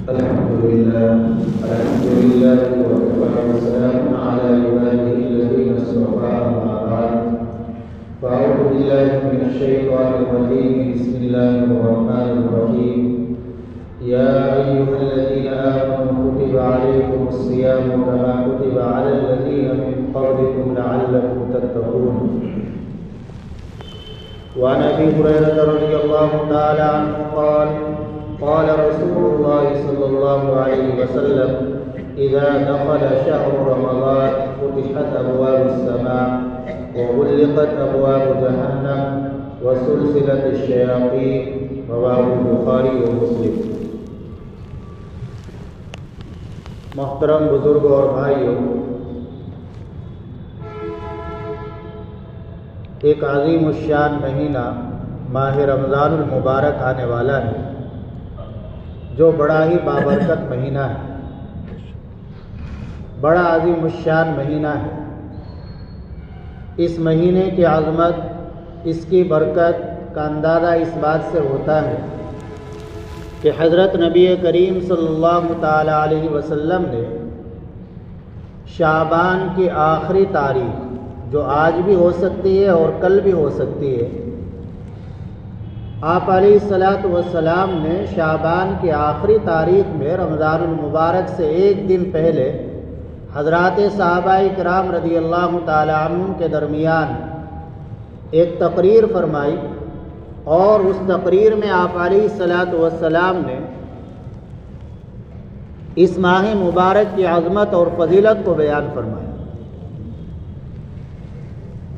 الحمد لله وكفى وسلام على عباده الذين اصطفى أما بعد فأعوذ بالله من الشيطان الرجيم بسم الله الرحمن الرحيم يا أيها الذين آمنوا كتب عليكم الصيام كما كتب على الذين من قبلكم لعلكم تتقون وعن أبي هريرة رضي الله تعالى عنه قال قال رسول الله صلى الله عليه وسلم إذا دخل شهر رمضان فتحت أبواب السماء وغلقت أبواب جهنم وسلسلت الشياطين رواه البخاري ومسلم۔ محترم بزرگوں اور بھائیوں، ایک عظیم الشان مہینہ ماہ رمضان المبارک آنے والا ہے، جو بڑا ہی بابرکت مہینہ ہے، بڑا عظیم الشان مہینہ ہے۔ اس مہینے کی عظمت، اس کی برکت کا اندازہ اس بات سے ہوتا ہے کہ حضرت نبی کریم صلی اللہ تعالی علیہ وسلم نے شعبان کی آخری تاریخ، جو آج بھی ہو سکتی ہے اور کل بھی ہو سکتی ہے، آپ علیہ الصلاۃ والسلام نے شعبان کی آخری تاریخ میں رمضان المبارک سے ایک دن پہلے حضرات صحابہ کرام رضی اللہ تعالی عنہم کے درمیان ایک تقریر فرمائی، اور اس تقریر میں آپ علیہ الصلاۃ والسلام نے اس ماہ مبارک کی عظمت اور فضیلت کو بیان فرمایا۔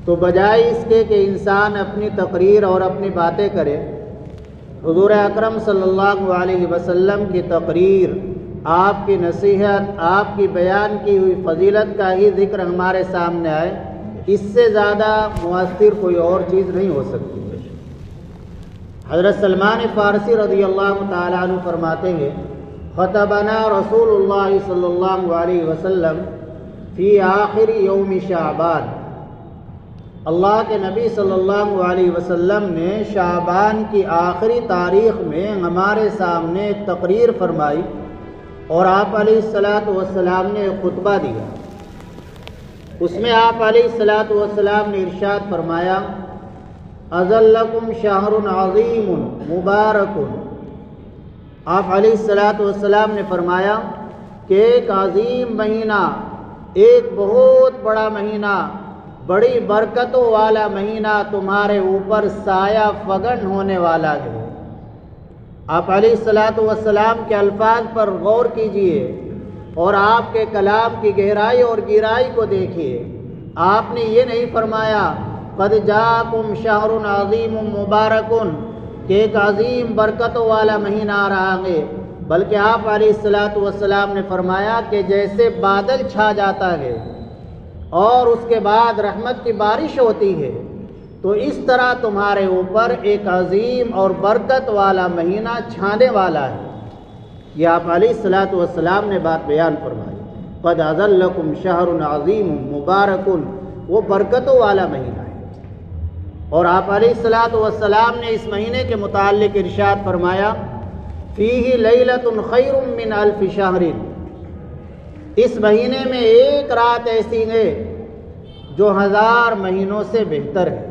تو بجائے اس کے کہ انسان اپنی تقریر اور اپنی باتیں کرے، حضور اکرم صلی اللہ علیہ وسلم کی تقریر، آپ کی نصیحت، آپ کی بیان کی ہوئی فضیلت کا ہی ذکر ہمارے سامنے آئے، اس سے زیادہ مؤثر کوئی اور چیز نہیں ہو سکتی۔ حضرت سلمان فارسی رضی اللہ تعالی عنہ فرماتے ہیں، خطبنا رسول اللہ صلی اللہ علیہ وسلم فی آخر یوم شعبان، اللہ کے نبی صلی اللہ علیہ وسلم نے شعبان کی آخری تاریخ میں ہمارے سامنے ایک تقریر فرمائی، اور آپ علیہ الصلاۃ والسلام نے ایک خطبہ دیا۔ اس میں آپ علیہ الصلاۃ والسلام نے ارشاد فرمایا، اذلکم شہر عظیم مبارک۔ آپ علیہ الصلاۃ والسلام نے فرمایا کہ ایک عظیم مہینہ، ایک بہت بڑا مہینہ، بڑی برکتوں والا مہینہ تمہارے اوپر سایہ فگن ہونے والا ہے۔ آپ علیہ الصلاۃ والسلام کے الفاظ پر غور کیجئے اور آپ کے کلام کی گہرائی اور گہرائی کو دیکھیے۔ آپ نے یہ نہیں فرمایا قد جاءکم شہر عظیم مبارک کہ ایک عظیم برکتوں والا مہینہ آ رہا ہے، بلکہ آپ علیہ الصلاۃ والسلام نے فرمایا کہ جیسے بادل چھا جاتا ہے اور اس کے بعد رحمت کی بارش ہوتی ہے، تو اس طرح تمہارے اوپر ایک عظیم اور برکت والا مہینہ چھانے والا ہے۔ یہ آپ علیہ الصلاۃ والسلام نے بات بیان فرمائی، قد اذلکم شہر عظیم مبارک، وہ برکتوں والا مہینہ ہے۔ اور آپ علیہ الصلاۃ والسلام نے اس مہینے کے متعلق ارشاد فرمایا، فیہ لیلۃ خیر من الف شہر، اس مہینے میں ایک رات ایسی ہے جو 1000 مہینوں سے بہتر ہے۔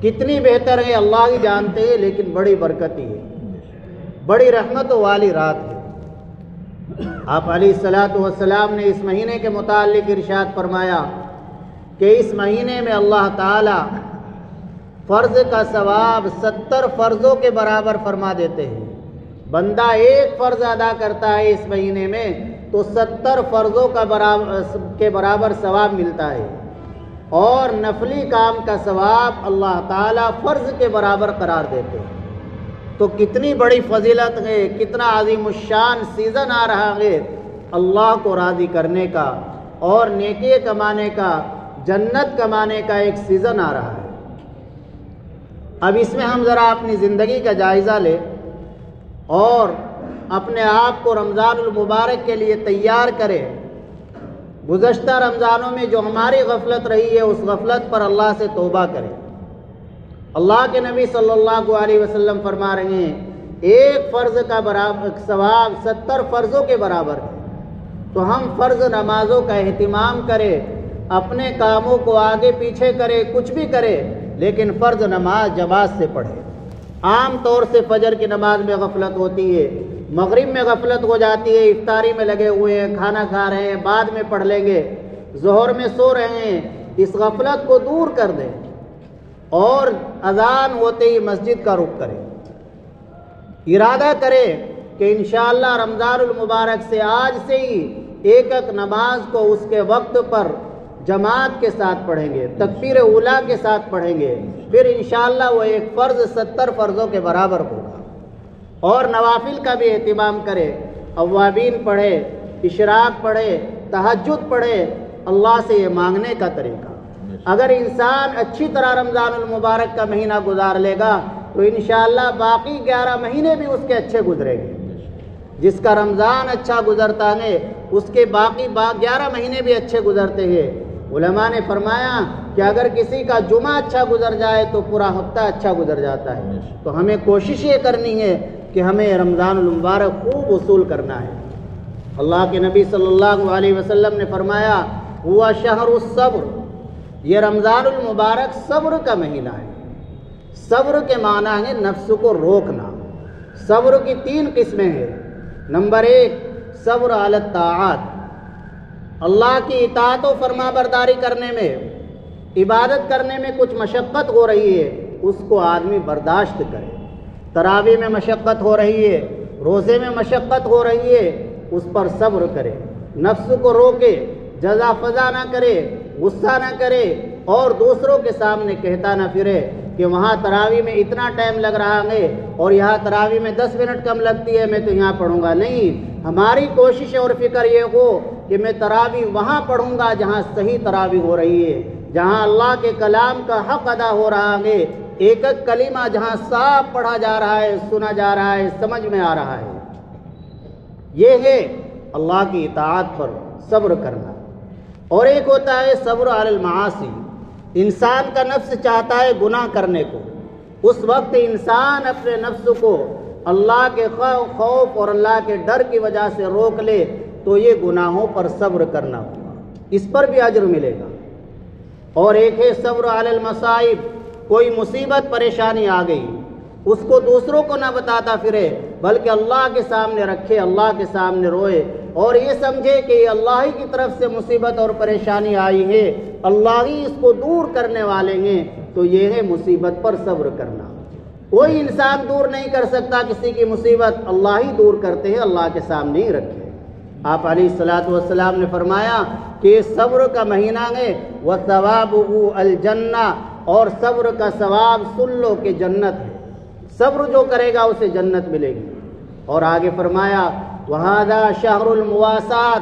کتنی بہتر ہے اللہ ہی جانتے ہیں، لیکن بڑی برکتی ہے، بڑی رحمتوں والی رات ہے۔ آپ علیہ الصلاۃ والسلام نے اس مہینے کے متعلق ارشاد فرمایا کہ اس مہینے میں اللہ تعالی فرض کا ثواب 70 فرضوں کے برابر فرما دیتے ہیں۔ بندہ ایک فرض ادا کرتا ہے اس مہینے میں تو 70 فرضوں کے برابر ثواب ملتا ہے، اور نفلی کام کا ثواب اللہ تعالیٰ فرض کے برابر قرار دیتے ہیں۔ تو کتنی بڑی فضیلت ہے، کتنا عظیم الشان سیزن آ رہا ہے اللہ کو راضی کرنے کا اور نیکی کمانے کا، جنت کمانے کا ایک سیزن آ رہا ہے۔ اب اس میں ہم ذرا اپنی زندگی کا جائزہ لیں اور اپنے آپ کو رمضان المبارک کے لیے تیار کریں۔ گزشتہ رمضانوں میں جو ہماری غفلت رہی ہے، اس غفلت پر اللہ سے توبہ کریں۔ اللہ کے نبی صلی اللہ علیہ وسلم فرما رہے ہیں ایک فرض کا ثواب 70 فرضوں کے برابر ہے۔ تو ہم فرض نمازوں کا اہتمام کریں، اپنے کاموں کو آگے پیچھے کرے، کچھ بھی کرے، لیکن فرض نماز جماعت سے پڑھے۔ عام طور سے فجر کی نماز میں غفلت ہوتی ہے، مغرب میں غفلت ہو جاتی ہے، افطاری میں لگے ہوئے ہیں، کھانا کھا رہے ہیں، بعد میں پڑھ لیں گے، ظہر میں سو رہے ہیں۔ اس غفلت کو دور کر دیں اور اذان ہوتے ہی مسجد کا رخ کریں، ارادہ کریں کہ انشاءاللہ رمضان المبارک سے آج سے ہی ایک ایک نماز کو اس کے وقت پر جماعت کے ساتھ پڑھیں گے، تکبیر اولیٰ کے ساتھ پڑھیں گے، پھر انشاءاللہ وہ ایک فرض 70 فرضوں کے برابر ہوگا۔ اور نوافل کا بھی اہتمام کرے، اوابین پڑھے، اشراق پڑھے، تہجد پڑھے، اللہ سے یہ مانگنے کا طریقہ۔ اگر انسان اچھی طرح رمضان المبارک کا مہینہ گزار لے گا تو انشاءاللہ باقی 11 مہینے بھی اس کے اچھے گزریں گے۔ جس کا رمضان اچھا گزرتا ہے اس کے باقی 11 مہینے بھی اچھے گزرتے ہیں۔ علماء نے فرمایا کہ اگر کسی کا جمعہ اچھا گزر جائے تو پورا ہفتہ اچھا گزر جاتا ہے۔ تو ہمیں کوشش یہ کرنی ہے کہ ہمیں رمضان المبارک خوب وصول کرنا ہے۔ اللہ کے نبی صلی اللہ علیہ وسلم نے فرمایا ہوا شہر الصبر، یہ رمضان المبارک صبر کا مہینہ ہے۔ صبر کے معنی ہے نفس کو روکنا۔ صبر کی 3 قسمیں ہیں۔ نمبر 1 صبر علی الطاعات، اللہ کی اطاعت و فرما برداری کرنے میں، عبادت کرنے میں کچھ مشقت ہو رہی ہے، اس کو آدمی برداشت کرے۔ تراویح میں مشقت ہو رہی ہے، روزے میں مشقت ہو رہی ہے، اس پر صبر کرے، نفس کو روکے، جزا فضا نہ کرے، غصہ نہ کرے، اور دوسروں کے سامنے کہتا نہ پھرے کہ وہاں تراویح میں اتنا ٹائم لگ رہا ہے اور یہاں تراویح میں 10 منٹ کم لگتی ہے، میں تو یہاں پڑھوں گا۔ نہیں، ہماری کوشش اور فکر یہ ہو کہ میں تراویح وہاں پڑھوں گا جہاں صحیح تراویح ہو رہی ہے، جہاں اللہ کے کلام کا حق ادا ہو رہا ہے، ایک ایک کلمہ جہاں صاف پڑھا جا رہا ہے، سنا جا رہا ہے، سمجھ میں آ رہا ہے۔ یہ ہے اللہ کی اطاعت پر صبر کرنا۔ اور ایک ہوتا ہے صبر علی المعاصی، انسان کا نفس چاہتا ہے گناہ کرنے کو، اس وقت انسان اپنے نفس کو اللہ کے خوف اور اللہ کے ڈر کی وجہ سے روک لے تو یہ گناہوں پر صبر کرنا ہوگا، اس پر بھی اجر ملے گا۔ اور ایک ہے صبر علی المصائب، کوئی مصیبت پریشانی آ گئی، اس کو دوسروں کو نہ بتاتا پھرے بلکہ اللہ کے سامنے رکھے، اللہ کے سامنے روئے اور یہ سمجھے کہ یہ اللہ ہی کی طرف سے مصیبت اور پریشانی آئی ہے، اللہ ہی اس کو دور کرنے والے ہیں۔ تو یہ ہے مصیبت پر صبر کرنا۔ کوئی انسان دور نہیں کر سکتا کسی کی مصیبت، اللہ ہی دور کرتے ہیں، اللہ کے سامنے ہی رکھے۔ آپ علیہ الصلوۃ والسلام نے فرمایا کہ صبر کا مہینہ ہے وَثَوَابُهُ الْجَنَّةُ، اور صبر کا ثواب سن لو کہ جنت ہے، صبر جو کرے گا اسے جنت ملے گی۔ اور آگے فرمایا وَهَذَا شَهْرُ الْمُوَاسَاةِ،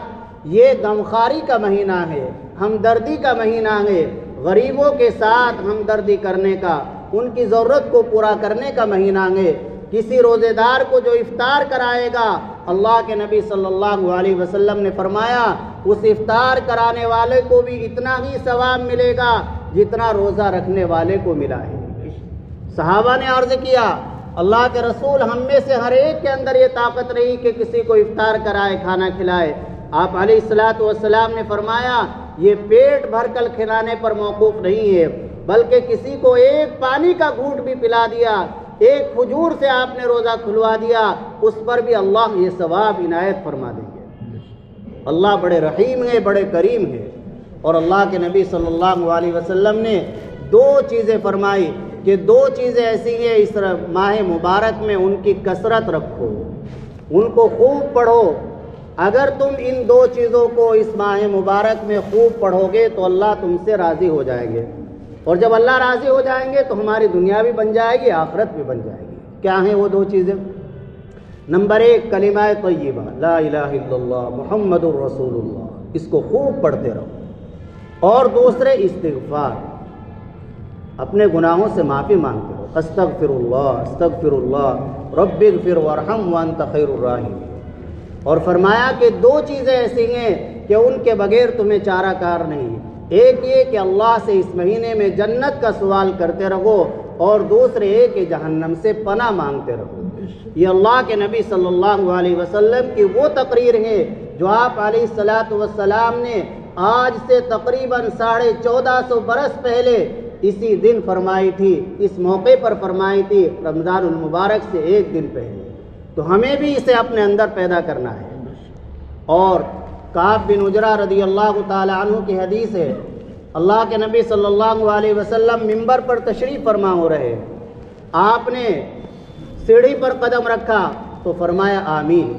یہ غمخواری کا مہینہ ہے، ہمدردی کا مہینہ ہے، غریبوں کے ساتھ ہمدردی کرنے کا، ان کی ضرورت کو پورا کرنے کا مہینہ ہے۔ کسی روزے دار کو جو افطار کرائے گا، اللہ کے نبی صلی اللہ علیہ وسلم نے فرمایا اس افطار کرانے والے کو بھی اتنا ہی ثواب ملے گا جتنا روزہ رکھنے والے کو ملا ہے۔ صحابہ نے عرض کیا اللہ کے رسول، ہم میں سے ہر ایک کے اندر یہ طاقت رہی کہ کسی کو افطار کرائے، کھانا کھلائے۔ آپ علیہ الصلوۃ والسلام نے فرمایا یہ پیٹ بھر کر کھلانے پر موقوف نہیں ہے، بلکہ کسی کو ایک پانی کا گھونٹ بھی پلا دیا، ایک کھجور سے آپ نے روزہ کھلوا دیا، اس پر بھی اللہ یہ ثواب عنایت فرما دیں گے۔ اللہ بڑے رحیم ہے، بڑے کریم ہے۔ اور اللہ کے نبی صلی اللہ علیہ وسلم نے 2 چیزیں فرمائی کہ 2 چیزیں ایسی ہیں اس ماہ مبارک میں ان کی کثرت رکھو، ان کو خوب پڑھو۔ اگر تم ان 2 چیزوں کو اس ماہ مبارک میں خوب پڑھو گے تو اللہ تم سے راضی ہو جائیں گے، اور جب اللہ راضی ہو جائیں گے تو ہماری دنیا بھی بن جائے گی، آخرت بھی بن جائے گی۔ کیا ہیں وہ 2 چیزیں؟ نمبر 1 کلمہ طیبہ لا الہ الا اللہ محمد الرسول اللہ، اس کو خوب پڑھتے رہو۔ اور دوسرے استغفار، اپنے گناہوں سے معافی مانگتے رہو، استغفر اللہ رب اغفر وارحم وانت خیر الراحمین۔ اور فرمایا کہ 2 چیزیں ایسی ہیں کہ ان کے بغیر تمہیں چارہ کار نہیں، ایک یہ کہ اللہ سے اس مہینے میں جنت کا سوال کرتے رہو، اور دوسرے یہ کہ جہنم سے پناہ مانگتے رہو۔ یہ اللہ کے نبی صلی اللہ علیہ وسلم کی وہ تقریر ہے جو آپ علیہ الصلاۃ والسلام نے آج سے تقریباً 1450 برس پہلے اسی دن فرمائی تھی، اس موقع پر فرمائی تھی، رمضان المبارک سے ایک دن پہلے۔ تو ہمیں بھی اسے اپنے اندر پیدا کرنا ہے۔ اور کعب بن عجرہ رضی اللہ تعالی عنہ کی حدیث ہے، اللہ کے نبی صلی اللہ علیہ وسلم منبر پر تشریف فرما ہو رہے، آپ نے سیڑھی پر قدم رکھا تو فرمایا آمین،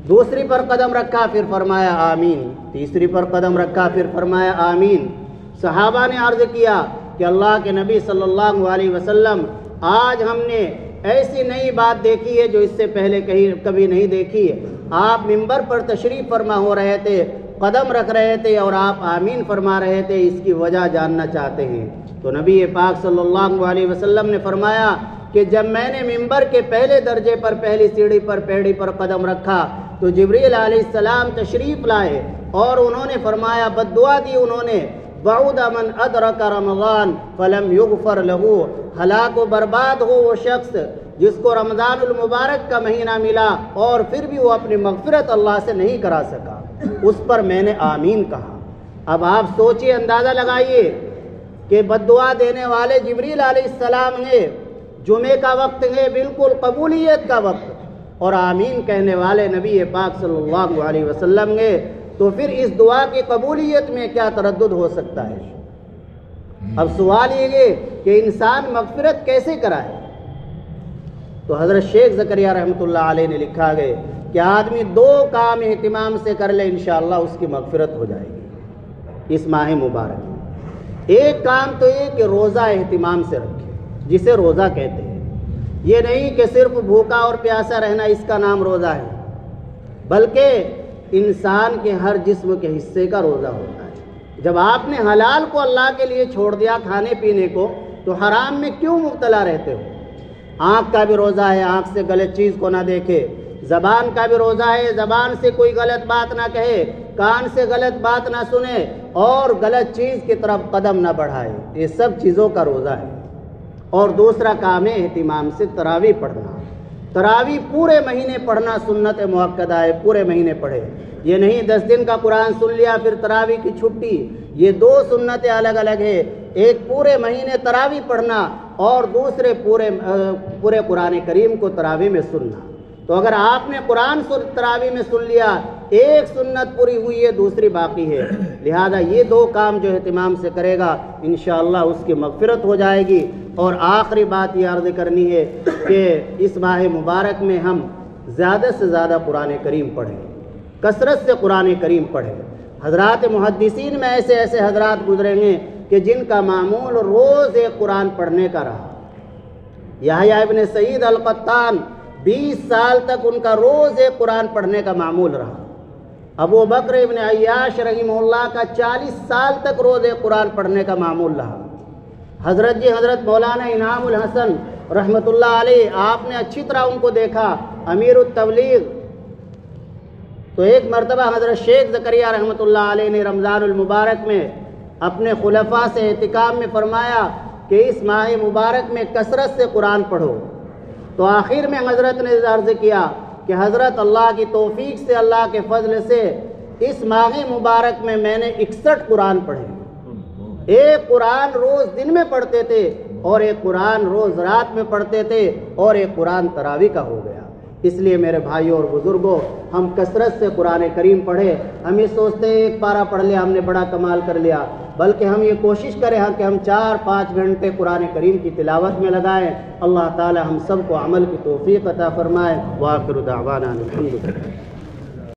دوسری پر قدم رکھا پھر فرمایا آمین، تیسری پر قدم رکھا پھر فرمایا آمین۔ صحابہ نے عرض کیا کہ اللہ کے نبی صلی اللہ علیہ وسلم، آج ہم نے ایسی نئی بات دیکھی ہے جو اس سے پہلے کبھی نہیں دیکھی ہے۔ آپ منبر پر تشریف فرما ہو رہے تھے، قدم رکھ رہے تھے اور آپ آمین فرما رہے تھے، اس کی وجہ جاننا چاہتے ہیں؟ تو نبی پاک صلی اللہ علیہ وسلم نے فرمایا کہ جب میں نے منبر کے پہلے درجے پر پہلی سیڑھی پر پیڑھی پر قدم رکھا تو جبریل علیہ السلام تشریف لائے اور انہوں نے فرمایا، بد دعا دی انہوں نے، بعد من ادرک رمضان فلم یغفر له، ہلاک و برباد ہو وہ شخص جس کو رمضان المبارک کا مہینہ ملا اور پھر بھی وہ اپنی مغفرت اللہ سے نہیں کرا سکا، اس پر میں نے آمین کہا۔ اب آپ سوچئے، اندازہ لگائیے کہ بد دعا دینے والے جبریل علیہ السلام ہیں، جمعے کا وقت ہے، بالکل قبولیت کا وقت، اور آمین کہنے والے نبی پاک صلی اللہ علیہ وسلم ہیں، تو پھر اس دعا کی قبولیت میں کیا تردد ہو سکتا ہے؟ اب سوال یہ ہے کہ انسان مغفرت کیسے کرائے؟ تو حضرت شیخ زکریا رحمۃ اللہ علیہ نے لکھا ہے کہ آدمی 2 کام اہتمام سے کر لے، انشاءاللہ اس کی مغفرت ہو جائے گی اس ماہ مبارک میں۔ ایک کام تو یہ کہ روزہ اہتمام سے رکھے، جسے روزہ کہتے ہیں۔ یہ نہیں کہ صرف بھوکا اور پیاسا رہنا اس کا نام روزہ ہے، بلکہ انسان کے ہر جسم کے حصے کا روزہ ہوتا ہے۔ جب آپ نے حلال کو اللہ کے لیے چھوڑ دیا، کھانے پینے کو، تو حرام میں کیوں مبتلا رہتے ہو؟ آنکھ کا بھی روزہ ہے، آنکھ سے غلط چیز کو نہ دیکھے۔ زبان کا بھی روزہ ہے، زبان سے کوئی غلط بات نہ کہے، کان سے غلط بات نہ سنے اور غلط چیز کی طرف قدم نہ بڑھائے۔ یہ سب چیزوں کا روزہ ہے۔ اور دوسرا کام ہے اہتمام سے تراویح پڑھنا۔ تراویح پورے مہینے پڑھنا سنت مؤکدہ ہے، پورے مہینے پڑھے۔ یہ نہیں 10 دن کا قرآن سن لیا پھر تراویح کی چھٹی، یہ 2 سنتیں الگ الگ ہے۔ ایک پورے مہینے تراویح پڑھنا اور دوسرے پورے قرآن کریم کو تراویح میں سننا۔ تو اگر آپ نے قرآن تراویح میں سن لیا، ایک سنت پوری ہوئی ہے، دوسری باقی ہے، لہذا یہ 2 کام جو اہتمام سے کرے گا انشاءاللہ اس کی مغفرت ہو جائے گی۔ اور آخری بات یہ عرض کرنی ہے کہ اس ماہ مبارک میں ہم زیادہ سے زیادہ قرآن کریم پڑھیں، کثرت سے قرآن کریم پڑھیں۔ حضرات محدثین میں ایسے ایسے حضرات گزریں گے کہ جن کا معمول روز ایک قرآن پڑھنے کا رہا۔ یحییٰ ابن سعید القطان 20 سال تک ان کا روز ایک قرآن پڑھنے کا معمول رہا۔ ابو بکر ابن عیاش رحمہ اللہ کا 40 سال تک روز ایک قرآن پڑھنے کا معمول رہا۔ حضرت مولانا انعام الحسن رحمۃ اللہ علیہ، آپ نے اچھی طرح ان کو دیکھا، امیر التبلیغ۔ تو ایک مرتبہ حضرت شیخ زکریا رحمۃ اللہ علیہ نے رمضان المبارک میں اپنے خلفاء سے احتکام میں فرمایا کہ اس ماہ مبارک میں کثرت سے قرآن پڑھو۔ تو آخر میں حضرت نے عرض کیا کہ حضرت اللہ کی توفیق سے، اللہ کے فضل سے اس ماہ مبارک میں نے 61 قرآن پڑھے۔ ایک قرآن روز دن میں پڑھتے تھے اور ایک قرآن روز رات میں پڑھتے تھے اور ایک قرآن تراویح کا ہو گیا۔ اس لیے میرے بھائیوں اور بزرگوں، ہم کثرت سے قرآن کریم پڑھیں۔ ہم یہ سوچتے ہیں ایک پارہ پڑھ لیا ہم نے بڑا کمال کر لیا، بلکہ ہم یہ کوشش کریں کہ ہم 4-5 گھنٹے قرآن کریم کی تلاوت میں لگائیں۔ اللہ تعالی ہم سب کو عمل کی توفیق عطا فرمائے۔ وآخر دعوانا الحمدللہ۔